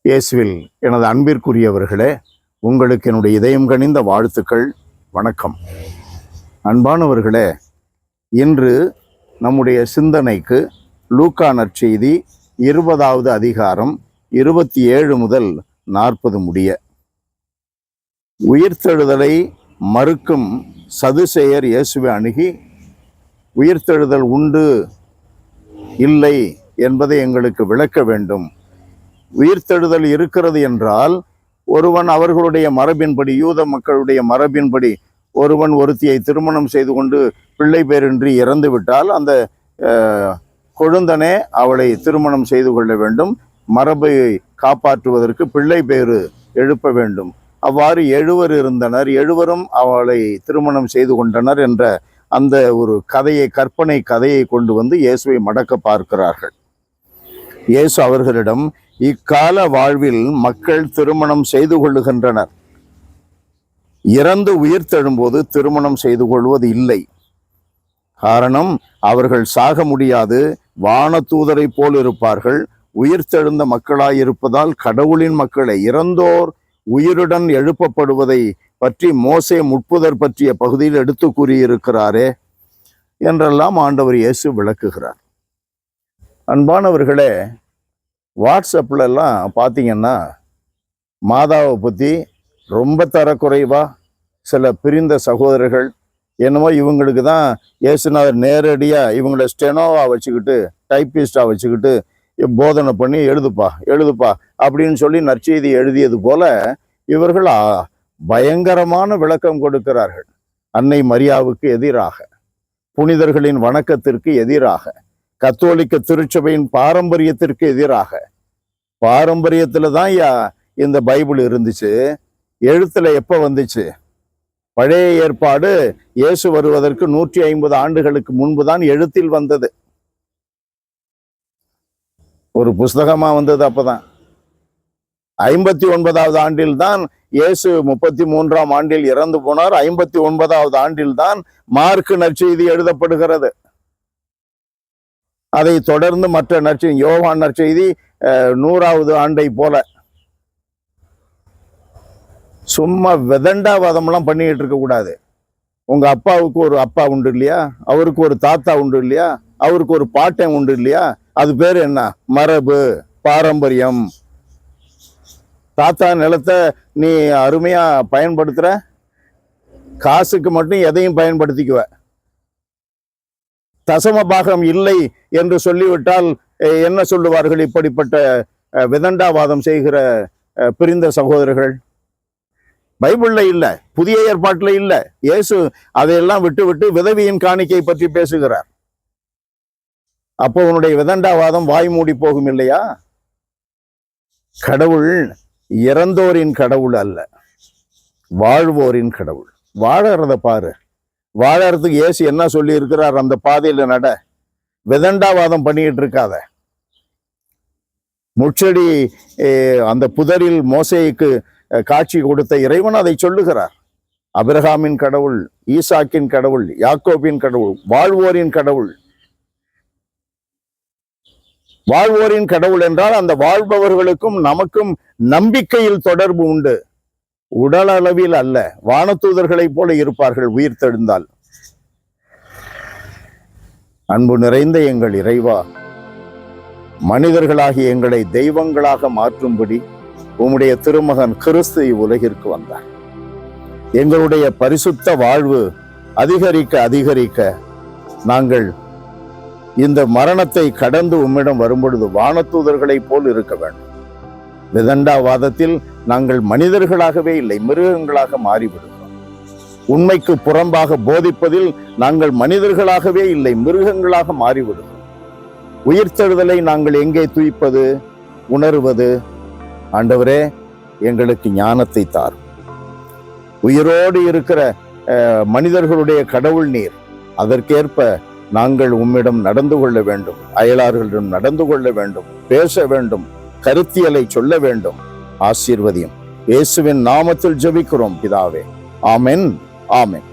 இயேசுவில் எனது அன்பிற்குரியவர்களே, உங்களுக்கு என்னுடைய இதயம் கனிந்த வாழ்த்துக்கள். வணக்கம். அன்பானவர்களே, இன்று நம்முடைய சிந்தனைக்கு லூக்கா நற்செய்தி 20வது அதிகாரம் 27 முதல் 40 முடிய. உயிர்த்தெழுதலை மறுக்கும் சதுசேயர் இயேசுவை அணுகி, உயிர்த்தெழுதல் உண்டு இல்லை என்பதை எங்களுக்கு விளக்க வேண்டும். உயிர்த்தெழுதல் இருக்கிறது என்றால் ஒருவன் அவர்களுடைய மரபின்படி, யூத மக்களுடைய மரபின்படி, ஒருவன் ஒருத்தியை திருமணம் செய்து கொண்டு பிள்ளை பேரின்றி இறந்து விட்டால் அந்த கொழுந்தனே அவளை திருமணம் செய்து கொள்ள வேண்டும். மரபை காப்பாற்றுவதற்கு பிள்ளை பேறு எழுப்ப வேண்டும். அவ்வாறு 7 இருந்தனர். 7 அவளை திருமணம் செய்து கொண்டனர் என்ற அந்த ஒரு கதையை, கற்பனை கதையை கொண்டு வந்து இயேசுவை மடக்க பார்க்கிறார்கள். இயேசு அவர்களிடம், இக்கால வாழ்வில் மக்கள் திருமணம் செய்து கொள்ளுகின்றனர். இறந்து உயிர்த்தெழும்போது திருமணம் செய்து கொள்வது இல்லை. காரணம், அவர்கள் சாக முடியாது, வானதூதரை போல் இருப்பார்கள். உயிர்த்தெழுந்த மக்களாயிருப்பதால் கடவுளின் மக்களை, இறந்தோர் உயிருடன் எழுப்பப்படுவதை பற்றி மோசே முட்புதர் பற்றிய பகுதியில் எடுத்து கூறியிருக்கிறாரே என்றெல்லாம் ஆண்டவர் இயேசு விளக்குகிறார். அன்பானவர்களே, வாட்ஸ்அப்பில் எல்லாம் பார்த்தீங்கன்னா மாதாவை பற்றி ரொம்ப தரக்குறைவா சில பிரிந்த சகோதரர்கள் என்னமோ இவங்களுக்கு தான் இயேசுநாதர் நேரடியாக இவங்கள ஸ்டெனோவா வச்சுக்கிட்டு, டைப்பிஸ்டாக வச்சுக்கிட்டு போதனை பண்ணி எழுதுப்பா அப்படின்னு சொல்லி நற்செய்தி எழுதியது போல இவர்கள் பயங்கரமான விளக்கம் கொடுக்கிறார்கள். அன்னை மரியாவுக்கு எதிராக, புனிதர்களின் வணக்கத்திற்கு எதிராக, கத்தோலிக்க திருச்சபையின் பாரம்பரியத்திற்கு எதிராக. பாரம்பரியத்துல தான் இந்த பைபிள் இருந்துச்சு, எழுத்துல எப்ப வந்துச்சு? பழைய ஏற்பாடு இயேசு வருவதற்கு 150 ஆண்டுகளுக்கு முன்பு தான் எழுத்தில் வந்தது. ஒரு புஸ்தகமா வந்தது அப்பதான். 59வது ஆண்டில் தான் இயேசு 33ஆம் ஆண்டில் இறந்து போனார். 59வது ஆண்டில் தான் மார்க்கு நற்செய்தி எழுதப்படுகிறது. அதை தொடர்ந்து மற்ற நற்செய்தி, யோவான் நற்செய்தி 100வது ஆண்டை போல. சும்மா விதண்டாவாதம்லாம் பண்ணிக்கிட்டு இருக்க கூடாது. உங்க அப்பாவுக்கு ஒரு அப்பா உண்டு இல்லையா, அவருக்கு ஒரு தாத்தா உண்டு இல்லையா, அவருக்கு ஒரு பாட்டன் உண்டு இல்லையா, அது பேர் என்ன? மரபு, பாரம்பரியம். தாத்தா நிலத்தை நீ அருமையா பயன்படுத்துற, காசுக்கு மட்டும் எதையும் பயன்படுத்திக்குவ. தசம பாகம் இல்லை என்று சொல்லிவிட்டால் என்ன சொல்லுவார்கள் இப்படிப்பட்ட விதண்டாவாதம் செய்கிற பிரிந்த சகோதரர்கள்? பைபிள்ல இல்ல, புதிய ஏற்பாட்டுல இல்ல. இயேசு அதையெல்லாம் விட்டு விதவியின் காணிக்கை பற்றி பேசுகிறார். அப்போ உன்னுடைய விதண்டாவாதம் வாய் மூடி போகும் இல்லையா? கடவுள் இறந்தோரின் கடவுள் அல்ல, வாழ்வோரின் கடவுள். வாழறத பாரு. வாழறதுக்கு இயேசு என்ன சொல்லி இருக்கிறார்? அந்த பாதையில நட, விதண்டாவாதம் பண்ணிட்டு இருக்காத. முச்செடி அந்த புதரில் மோசேக்கு காட்சி கொடுத்த இறைவன் அதை சொல்லுகிறார். அபிரகாமின் கடவுள், ஈசாக்கின் கடவுள், யாக்கோபின் கடவுள், வாழ்வோரின் கடவுள். வாழ்வோரின் கடவுள் என்றால் அந்த வாழ்பவர்களுக்கும் நமக்கும் நம்பிக்கையில் தொடர்பு உண்டு. உடல் அளவில் அல்ல, வானதூதர்களை போல இருப்பார்கள் உயிர்த்தெழுந்தால். அன்பு நிறைந்த எங்கள் இறைவா, மனிதர்களாகிய எங்களை தெய்வங்களாக மாற்றும்படி உம்முடைய திருமகன் கிறிஸ்து இவ்வுலகிற்கு வந்தார். எங்களுடைய பரிசுத்த வாழ்வு அதிகரிக்க நாங்கள் இந்த மரணத்தை கடந்து உம்மிடம் வரும்பொழுது வானதூதர்களை போல் இருக்க வேண்டும். விதண்டாவாதத்தில் நாங்கள் மனிதர்களாகவே இல்லை, மிருகங்களாக மாறிவிடுகிறோம். உண்மைக்கு புறம்பாக போதிப்பதில் நாங்கள் மனிதர்களாகவே இல்லை, மிருகங்களாக மாறிவிடுகிறோம். உயிர்த்தெழுதலை நாங்கள் எங்கே துய்ப்பது, உணர்வது? ஆண்டவரே, எங்களுக்கு ஞானத்தை தாரும். உயிரோடு இருக்கிற மனிதர்களுடைய கடவுள் நீர். அதற்கேற்ப நாங்கள் உம்மிடம் நடந்து கொள்ள வேண்டும், அயலார்களிடம் நடந்து கொள்ள வேண்டும், பேச வேண்டும், கருத்தியலை சொல்ல வேண்டும். ஆசீர்வதியும். இயேசுவின் நாமத்தில் ஜெபிக்கிறோம் பிதாவே. ஆமென், ஆமென்.